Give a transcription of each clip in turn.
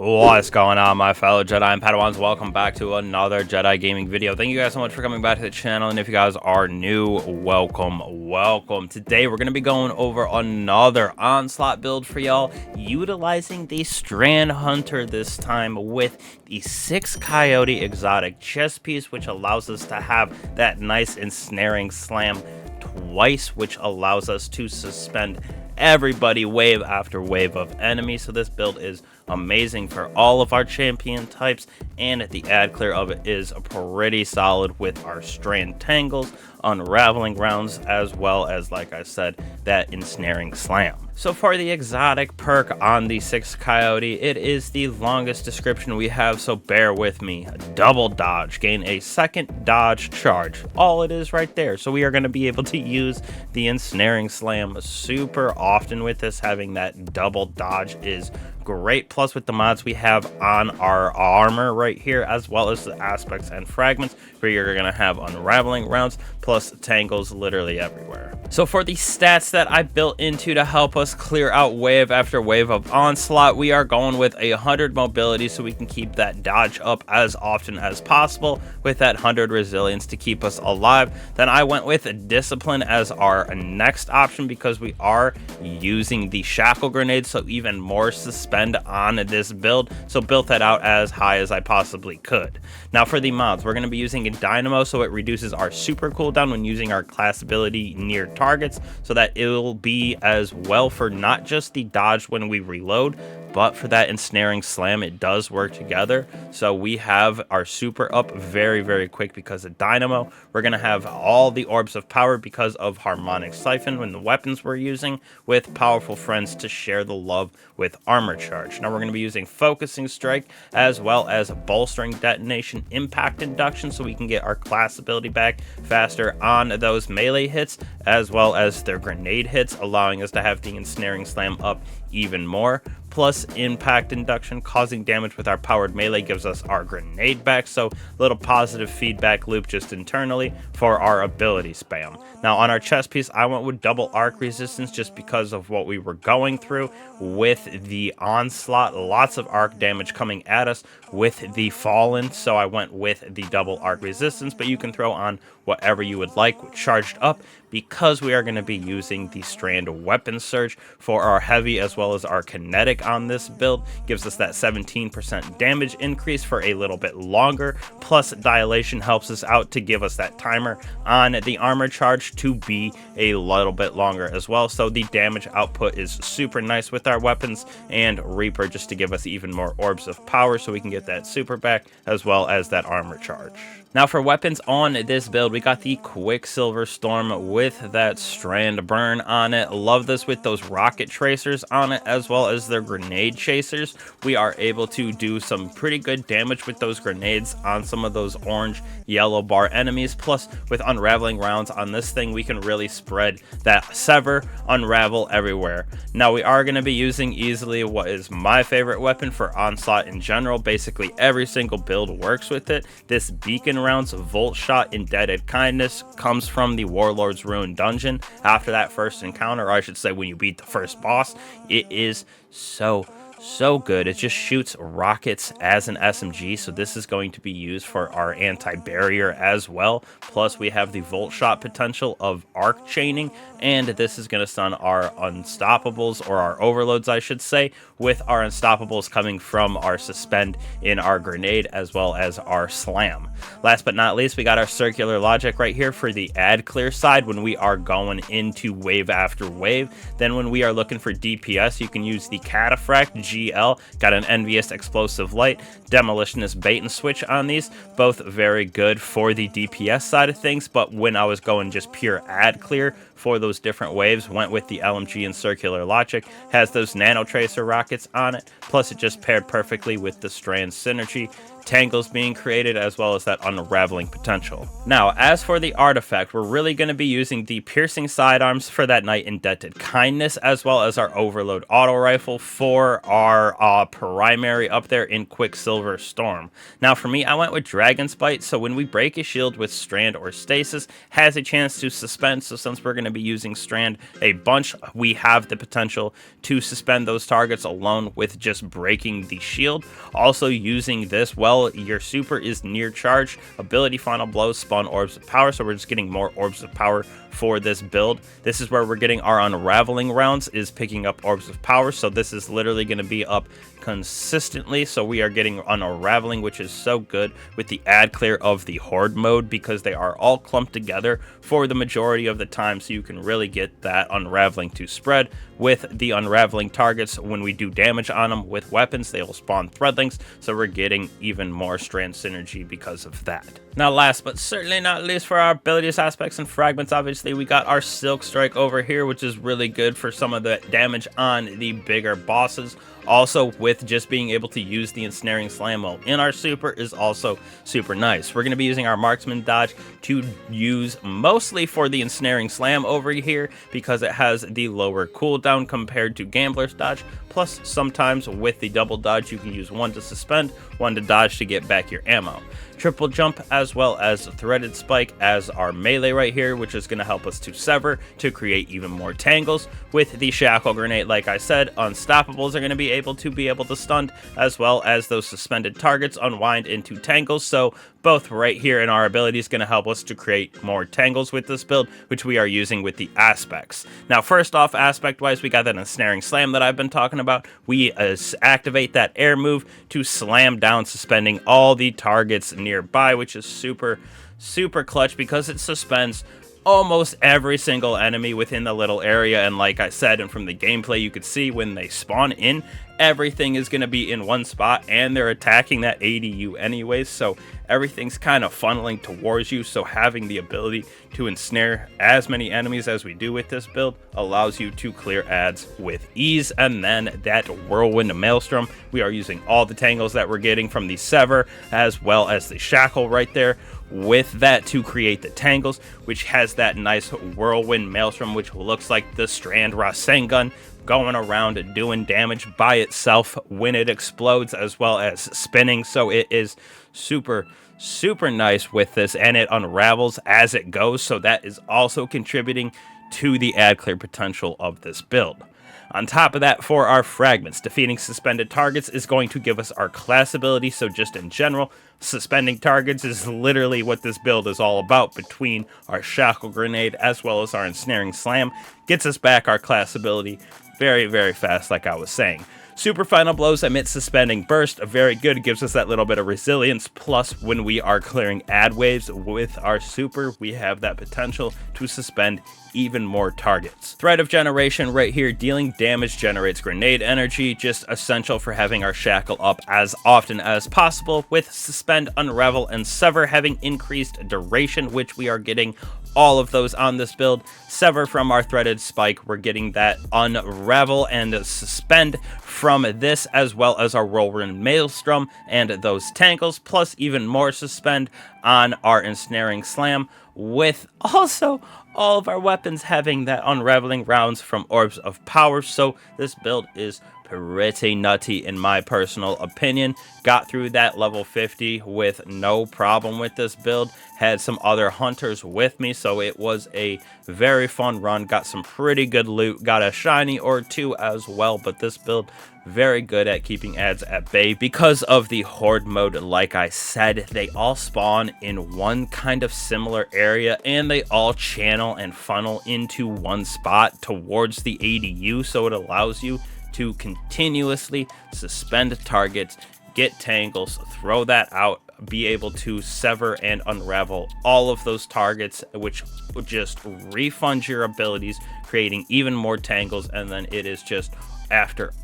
What's going on, my fellow Jedi and Padawans? Welcome back to another Jedi gaming video. Thank you guys so much for coming back to the channel, and if you guys are new, welcome. Today we're going to be going over another Onslaught build for y'all, utilizing the Strand Hunter this time with the 6 Coyote exotic chess piece, which allows us to have that nice Ensnaring Slam twice, which allows us to suspend everybody wave after wave of enemies. So this build is amazing for all of our champion types, and the ad clear of it is pretty solid with our strand tangles, unraveling rounds, as well as, like I said, that ensnaring slam. So for the exotic perk on the 6 Coyote, it is the longest description we have, so bear with me. Double dodge, gain a second dodge charge. All it is right there. So we are going to be able to use the ensnaring slam super often with this. Having that double dodge is great. Plus with the mods we have on our armor right here, as well as the aspects and fragments, where you're going to have unraveling rounds plus tangles literally everywhere. So for the stats that I built into to help us clear out wave after wave of onslaught, we are going with 100 mobility so we can keep that dodge up as often as possible, with that 100 resilience to keep us alive. Then I went with discipline as our next option because we are using the shackle grenade, so even more suspend on this build, so built that out as high as I possibly could. Now for the mods, we're going to be using a dynamo, so it reduces our super cooldown when using our class ability near targets, so that it will be as well for not just the dodge when we reload, but for that ensnaring slam. It does work together, so we have our super up very quick because of dynamo. We're going to have all the orbs of power because of harmonic siphon when the weapons we're using, with powerful friends to share the love with armor charge. Now we're going to be using focusing strike, as well as bolstering detonation impact induction, so we can get our class ability back faster on those melee hits, as well as their grenade hits, allowing us to have the ensnaring slam up even more. Plus impact induction, causing damage with our powered melee, gives us our grenade back, so little positive feedback loop just internally for our ability spam. Now on our chest piece, I went with double arc resistance just because of what we were going through with the onslaught. Lots of arc damage coming at us with the fallen, so I went with the double arc resistance, but you can throw on whatever you would like charged up, because we are going to be using the strand weapon surge for our heavy as well as our kinetic on this build. Gives us that 17% damage increase for a little bit longer, plus dilation helps us out to give us that timer on the armor charge to be a little bit longer as well. So the damage output is super nice with our weapons, and Reaper just to give us even more orbs of power so we can get that super back as well as that armor charge. Now for weapons on this build, we got the Quicksilver Storm with that Strand Burn on it. Love this with those rocket tracers on it, as well as their grenade chasers. We are able to do some pretty good damage with those grenades on some of those orange yellow bar enemies. Plus with unraveling rounds on this thing, we can really spread that sever, unravel everywhere. Now we are going to be using easily what is my favorite weapon for onslaught in general. Basically every single build works with it. This beacon rounds volt shot indebted kindness comes from the Warlord's Ruin dungeon after that first encounter, or I should say when you beat the first boss. It is so good. It just shoots rockets as an SMG, so this is going to be used for our anti-barrier as well. Plus we have the volt shot potential of arc chaining, and this is going to stun our unstoppables, or our overloads I should say, with our unstoppables coming from our suspend in our grenade as well as our slam. Last but not least, we got our circular logic right here for the ad clear side when we are going into wave after wave. Then when we are looking for DPS, you can use the Cataphract GL, got an envious explosive light, demolitionist bait and switch on these, both very good for the DPS side of things. But when I was going just pure ad clear for those different waves, went with the LMG and circular logic. Has those nano tracer rockets on it, plus it just paired perfectly with the strand synergy tangles being created, as well as that unraveling potential. Now, as for the artifact, we're really going to be using the piercing sidearms for that Knight Indented Kindness, as well as our Overload auto rifle for our primary up there in Quicksilver Storm. Now, for me, I went with Dragon's Bite, so when we break a shield with Strand or Stasis, has a chance to suspend. So since we're going to be using Strand a bunch, we have the potential to suspend those targets alone with just breaking the shield. Also using this, well, your super is near charge, ability Final Blow, spawn Orbs of Power, so we're just getting more Orbs of Power for this build. This is where we're getting our unraveling rounds, is picking up Orbs of Power, so this is literally going to be up consistently. So we are getting unraveling, which is so good with the ad clear of the horde mode, because they are all clumped together for the majority of the time, so you can really get that unraveling to spread with the unraveling targets. When we do damage on them with weapons, they will spawn threadlings, so we're getting even more Strand synergy because of that. Now, last but certainly not least, for our abilities, aspects, and fragments, obviously we got our Silk Strike over here, which is really good for some of the damage on the bigger bosses. Also, with just being able to use the Ensnaring Slam in our super is also super nice. We're going to be using our Marksman Dodge to use mostly for the Ensnaring Slam over here, because it has the lower cooldown compared to Gambler's Dodge. Plus, sometimes with the double dodge, you can use one to suspend, one to dodge to get back your ammo. Triple jump, as well as threaded spike as our melee right here, which is going to help us to sever to create even more tangles. With the shackle grenade, like I said, unstoppables are going to be able to stun, as well as those suspended targets unwind into tangles. So both right here in our ability is going to help us to create more tangles with this build, which we are using with the aspects. Now, first off, aspect wise, we got that Ensnaring Slam that I've been talking about. We activate that air move to slam down, suspending all the targets nearby, which is super clutch, because it suspends almost every single enemy within the little area. And like I said, and from the gameplay, you could see when they spawn in, everything is going to be in one spot, and they're attacking that ADU anyways, so everything's kind of funneling towards you. So having the ability to ensnare as many enemies as we do with this build allows you to clear ads with ease. And then that Whirlwind Maelstrom, we are using all the tangles that we're getting from the Sever, as well as the Shackle right there, with that to create the tangles, which has that nice Whirlwind Maelstrom, which looks like the Strand Rasengan going around doing damage by itself when it explodes, as well as spinning. So it is super nice with this, and it unravels as it goes, so that is also contributing to the ad clear potential of this build. On top of that, for our fragments, defeating suspended targets is going to give us our class ability. So just in general, suspending targets is literally what this build is all about. Between our Shackle Grenade as well as our Ensnaring Slam, gets us back our class ability very fast, like I was saying. Super Final Blows emit Suspending Burst, very good, gives us that little bit of resilience. Plus, when we are clearing ad waves with our super, we have that potential to suspend even more targets. Thread of Generation right here, dealing damage, generates grenade energy, just essential for having our Shackle up as often as possible, with Suspend, Unravel, and Sever having increased duration, which we are getting all of those on this build. Sever from our Threaded Spike, we're getting that Unravel and Suspend from this, as well as our Whirlwind Maelstrom and those tangles, plus even more Suspend on our Ensnaring Slam, with also all of our weapons having that unraveling rounds from Orbs of Power. So this build is pretty nutty in my personal opinion. Got through that level 50 with no problem with this build. Had some other hunters with me, so it was a very fun run. Got some pretty good loot, got a shiny or two as well, but this build very good at keeping ads at bay because of the horde mode. Like I said, they all spawn in one kind of similar area, and they all channel and funnel into one spot towards the ADU, so it allows you to continuously suspend targets, get tangles, throw that out, be able to sever and unravel all of those targets, which will just refund your abilities, creating even more tangles. And then it is just after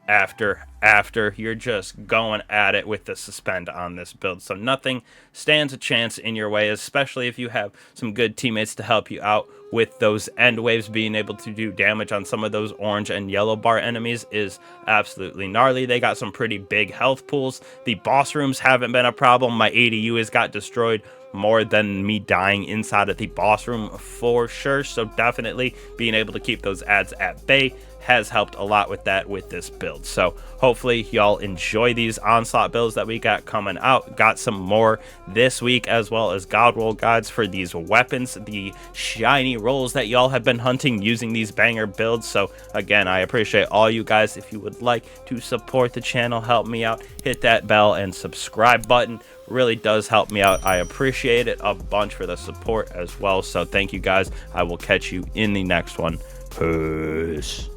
after you're just going at it with the Suspend on this build. So nothing stands a chance in your way, especially if you have some good teammates to help you out with those end waves. Being able to do damage on some of those orange and yellow bar enemies is absolutely gnarly. They got some pretty big health pools. The boss rooms haven't been a problem. My ADU has got destroyed more than me dying inside of the boss room for sure. So definitely being able to keep those ads at bay has helped a lot with that with this build. So hopefully y'all enjoy these Onslaught builds that we got coming out. Got some more this week, as well as god roll guides for these weapons, the shiny rolls that y'all have been hunting using these banger builds. So again, I appreciate all you guys. If you would like to support the channel, help me out, hit that bell and subscribe button. Really does help me out. I appreciate it a bunch for the support as well. So thank you guys. I will catch you in the next one. Peace.